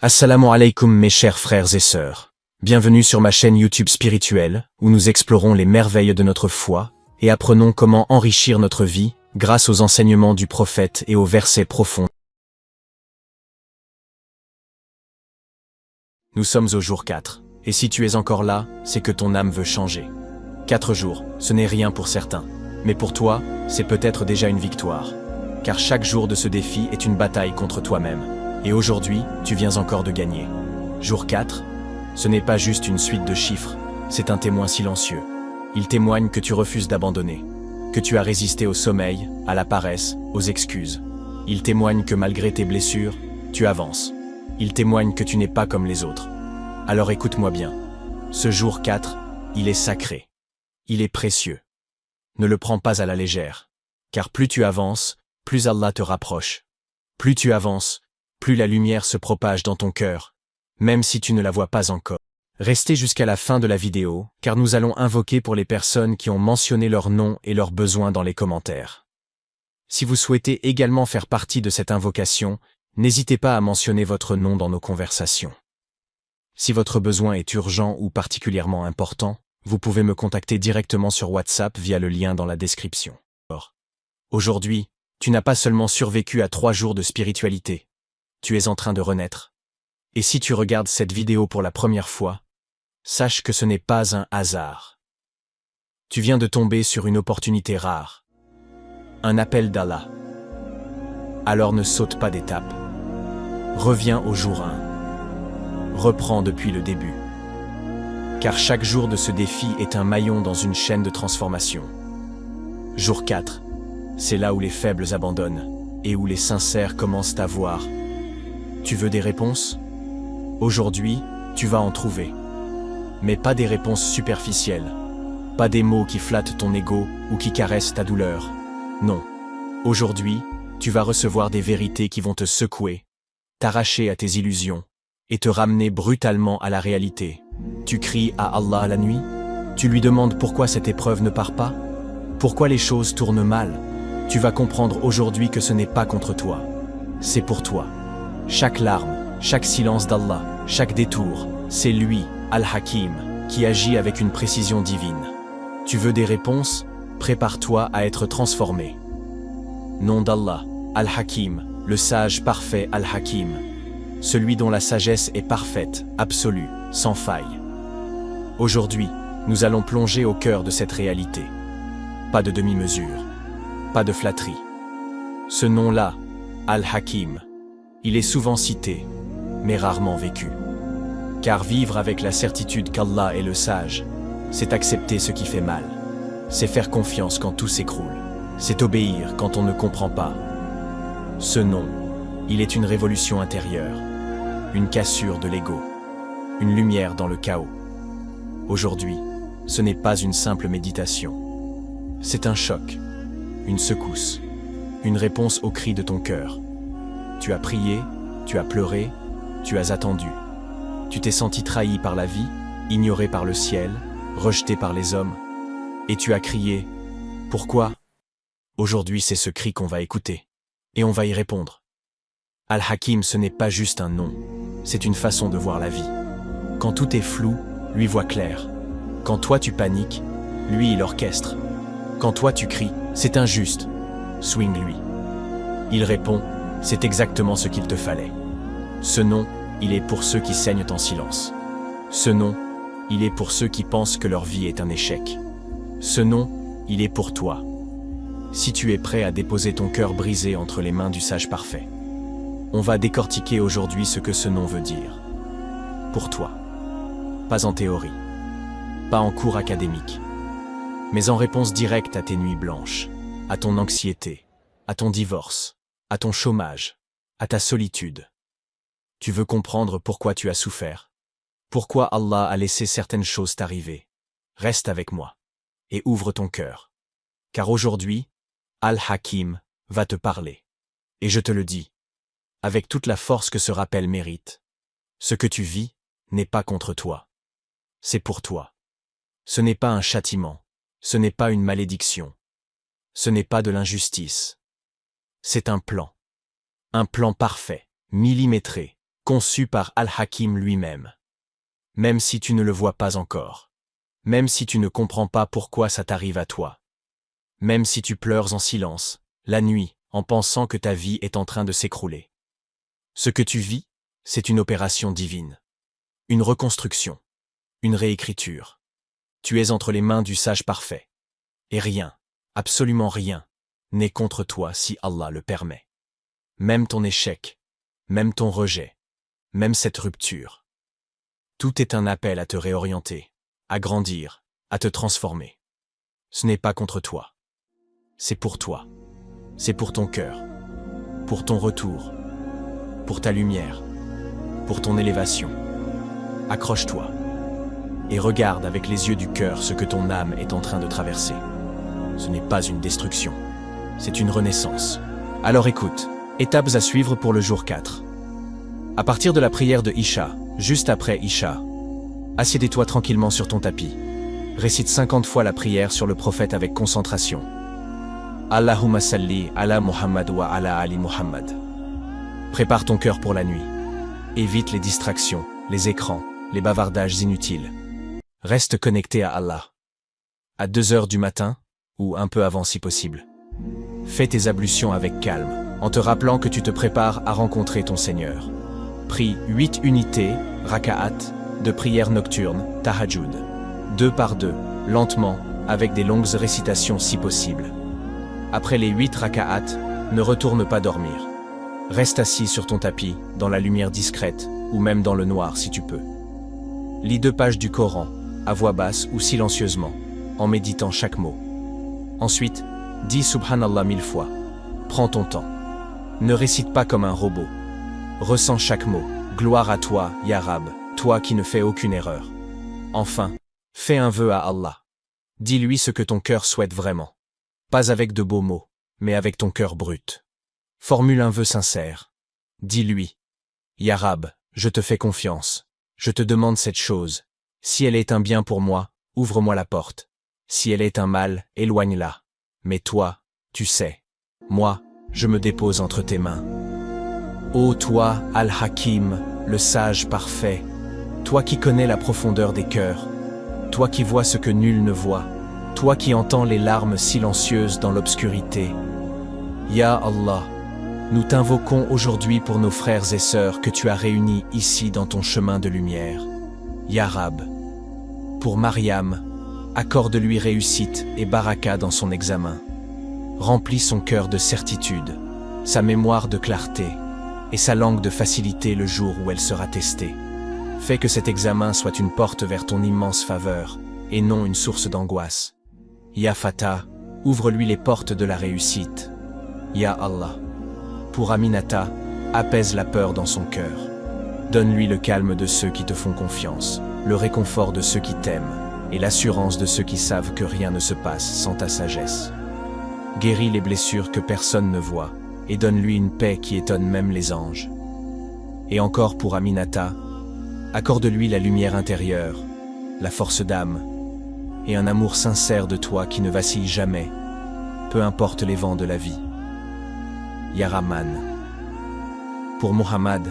Assalamu alaikum mes chers frères et sœurs. Bienvenue sur ma chaîne YouTube spirituelle, où nous explorons les merveilles de notre foi et apprenons comment enrichir notre vie grâce aux enseignements du prophète et aux versets profonds. Nous sommes au jour 4, et si tu es encore là, c'est que ton âme veut changer. 4 jours, ce n'est rien pour certains, mais pour toi, c'est peut-être déjà une victoire. Car chaque jour de ce défi est une bataille contre toi-même. Et aujourd'hui, tu viens encore de gagner. Jour 4, ce n'est pas juste une suite de chiffres, c'est un témoin silencieux. Il témoigne que tu refuses d'abandonner, que tu as résisté au sommeil, à la paresse, aux excuses. Il témoigne que malgré tes blessures, tu avances. Il témoigne que tu n'es pas comme les autres. Alors écoute-moi bien. Ce jour 4, il est sacré. Il est précieux. Ne le prends pas à la légère. Car plus tu avances, plus Allah te rapproche. Plus tu avances, plus la lumière se propage dans ton cœur, même si tu ne la vois pas encore. Restez jusqu'à la fin de la vidéo, car nous allons invoquer pour les personnes qui ont mentionné leur nom et leurs besoins dans les commentaires. Si vous souhaitez également faire partie de cette invocation, n'hésitez pas à mentionner votre nom dans nos conversations. Si votre besoin est urgent ou particulièrement important, vous pouvez me contacter directement sur WhatsApp via le lien dans la description. Aujourd'hui, tu n'as pas seulement survécu à 3 jours de spiritualité, tu es en train de renaître. Et si tu regardes cette vidéo pour la première fois, sache que ce n'est pas un hasard. Tu viens de tomber sur une opportunité rare. Un appel d'Allah. Alors ne saute pas d'étape. Reviens au jour 1. Reprends depuis le début. Car chaque jour de ce défi est un maillon dans une chaîne de transformation. Jour 4, c'est là où les faibles abandonnent et où les sincères commencent à voir. Tu veux des réponses? Aujourd'hui, tu vas en trouver. Mais pas des réponses superficielles. Pas des mots qui flattent ton ego ou qui caressent ta douleur. Non. Aujourd'hui, tu vas recevoir des vérités qui vont te secouer, t'arracher à tes illusions et te ramener brutalement à la réalité. Tu cries à Allah la nuit? Tu lui demandes pourquoi cette épreuve ne part pas? Pourquoi les choses tournent mal? Tu vas comprendre aujourd'hui que ce n'est pas contre toi. C'est pour toi. Chaque larme, chaque silence d'Allah, chaque détour, c'est lui, Al-Hakim, qui agit avec une précision divine. Tu veux des réponses? Prépare-toi à être transformé. Nom d'Allah, Al-Hakim, le sage parfait Al-Hakim, celui dont la sagesse est parfaite, absolue, sans faille. Aujourd'hui, nous allons plonger au cœur de cette réalité. Pas de demi-mesure, pas de flatterie. Ce nom-là, Al-Hakim, il est souvent cité, mais rarement vécu. Car vivre avec la certitude qu'Allah est le sage, c'est accepter ce qui fait mal. C'est faire confiance quand tout s'écroule. C'est obéir quand on ne comprend pas. Ce nom, il est une révolution intérieure, une cassure de l'ego, une lumière dans le chaos. Aujourd'hui, ce n'est pas une simple méditation. C'est un choc, une secousse, une réponse au cri de ton cœur. Tu as prié, tu as pleuré, tu as attendu. Tu t'es senti trahi par la vie, ignoré par le ciel, rejeté par les hommes. Et tu as crié « Pourquoi ?» Aujourd'hui, c'est ce cri qu'on va écouter. Et on va y répondre. Al-Hakim, ce n'est pas juste un nom, c'est une façon de voir la vie. Quand tout est flou, lui voit clair. Quand toi tu paniques, lui il orchestre. Quand toi tu cries, c'est injuste. Swing-lui. Il répond, c'est exactement ce qu'il te fallait. Ce nom, il est pour ceux qui saignent en silence. Ce nom, il est pour ceux qui pensent que leur vie est un échec. Ce nom, il est pour toi. Si tu es prêt à déposer ton cœur brisé entre les mains du sage parfait, on va décortiquer aujourd'hui ce que ce nom veut dire. Pour toi. Pas en théorie. Pas en cours académique. Mais en réponse directe à tes nuits blanches, à ton anxiété, à ton divorce, à ton chômage, à ta solitude. Tu veux comprendre pourquoi tu as souffert? Pourquoi Allah a laissé certaines choses t'arriver? Reste avec moi et ouvre ton cœur. Car aujourd'hui, Al-Hakim va te parler. Et je te le dis, avec toute la force que ce rappel mérite, ce que tu vis n'est pas contre toi. C'est pour toi. Ce n'est pas un châtiment, ce n'est pas une malédiction, ce n'est pas de l'injustice. C'est un plan parfait, millimétré, conçu par Al-Hakim lui-même. Même si tu ne le vois pas encore. Même si tu ne comprends pas pourquoi ça t'arrive à toi. Même si tu pleures en silence, la nuit, en pensant que ta vie est en train de s'écrouler. Ce que tu vis, c'est une opération divine. Une reconstruction. Une réécriture. Tu es entre les mains du sage parfait. Et rien, absolument rien, n'est contre toi si Allah le permet. Même ton échec, même ton rejet, même cette rupture. Tout est un appel à te réorienter, à grandir, à te transformer. Ce n'est pas contre toi. C'est pour toi. C'est pour ton cœur. Pour ton retour. Pour ta lumière. Pour ton élévation. Accroche-toi. Et regarde avec les yeux du cœur ce que ton âme est en train de traverser. Ce n'est pas une destruction. C'est une renaissance. Alors écoute, étapes à suivre pour le jour 4. À partir de la prière de Isha, juste après Isha, assieds-toi tranquillement sur ton tapis. Récite 50 fois la prière sur le prophète avec concentration. Allahumma salli ala Muhammad wa ala Ali Muhammad. Prépare ton cœur pour la nuit. Évite les distractions, les écrans, les bavardages inutiles. Reste connecté à Allah. À 2 heures du matin, ou un peu avant si possible. Fais tes ablutions avec calme, en te rappelant que tu te prépares à rencontrer ton Seigneur. Prie 8 unités, raka'at, de prière nocturne, tahajjud. 2 par 2, lentement, avec des longues récitations si possible. Après les 8 raka'at, ne retourne pas dormir. Reste assis sur ton tapis, dans la lumière discrète, ou même dans le noir si tu peux. Lis 2 pages du Coran, à voix basse ou silencieusement, en méditant chaque mot. Ensuite, dis Subhanallah 1000 fois. Prends ton temps. Ne récite pas comme un robot. Ressens chaque mot. Gloire à toi, Ya Rab, toi qui ne fais aucune erreur. Enfin, fais un vœu à Allah. Dis-lui ce que ton cœur souhaite vraiment. Pas avec de beaux mots, mais avec ton cœur brut. Formule un vœu sincère. Dis-lui. Ya Rab, je te fais confiance. Je te demande cette chose. Si elle est un bien pour moi, ouvre-moi la porte. Si elle est un mal, éloigne-la. Mais toi, tu sais. Moi, je me dépose entre tes mains. Ô toi, Al-Hakim, le sage parfait, toi qui connais la profondeur des cœurs, toi qui vois ce que nul ne voit, toi qui entends les larmes silencieuses dans l'obscurité. Ya Allah, nous t'invoquons aujourd'hui pour nos frères et sœurs que tu as réunis ici dans ton chemin de lumière. Ya Rab, pour Mariam, accorde-lui réussite et baraka dans son examen. Remplis son cœur de certitude, sa mémoire de clarté et sa langue de facilité le jour où elle sera testée. Fais que cet examen soit une porte vers ton immense faveur et non une source d'angoisse. Ya Fatah, ouvre-lui les portes de la réussite. Ya Allah, pour Aminata, apaise la peur dans son cœur. Donne-lui le calme de ceux qui te font confiance, le réconfort de ceux qui t'aiment et l'assurance de ceux qui savent que rien ne se passe sans ta sagesse. Guéris les blessures que personne ne voit et donne-lui une paix qui étonne même les anges. Et encore pour Aminata, accorde-lui la lumière intérieure, la force d'âme et un amour sincère de toi qui ne vacille jamais, peu importe les vents de la vie. Ya Rahman, pour Muhammad,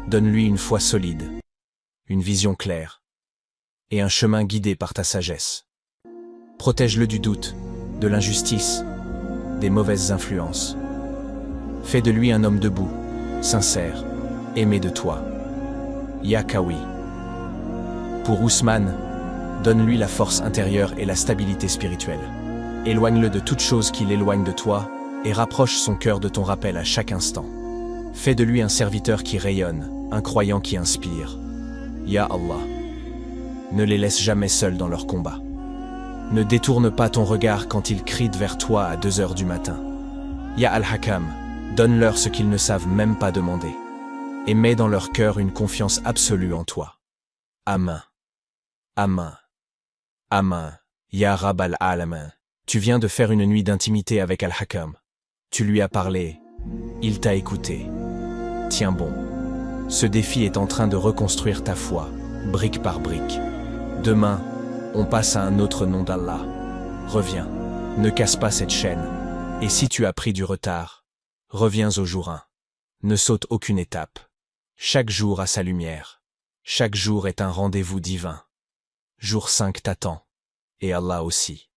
donne-lui une foi solide, une vision claire et un chemin guidé par ta sagesse. Protège-le du doute, de l'injustice, des mauvaises influences. Fais de lui un homme debout, sincère, aimé de toi. Ya Qawi. Pour Ousmane, donne-lui la force intérieure et la stabilité spirituelle. Éloigne-le de toute chose qui l'éloigne de toi et rapproche son cœur de ton rappel à chaque instant. Fais de lui un serviteur qui rayonne, un croyant qui inspire. Ya Allah. Ne les laisse jamais seuls dans leur combat. Ne détourne pas ton regard quand ils crient vers toi à 2 heures du matin. Ya Al-Hakam, donne-leur ce qu'ils ne savent même pas demander. Et mets dans leur cœur une confiance absolue en toi. Amen. Amen. Amen. Ya Rab al-Alamin. Tu viens de faire une nuit d'intimité avec Al-Hakam. Tu lui as parlé. Il t'a écouté. Tiens bon. Ce défi est en train de reconstruire ta foi, brique par brique. Demain, on passe à un autre nom d'Allah. Reviens. Ne casse pas cette chaîne. Et si tu as pris du retard, reviens au jour 1. Ne saute aucune étape. Chaque jour a sa lumière. Chaque jour est un rendez-vous divin. Jour 5 t'attend. Et Allah aussi.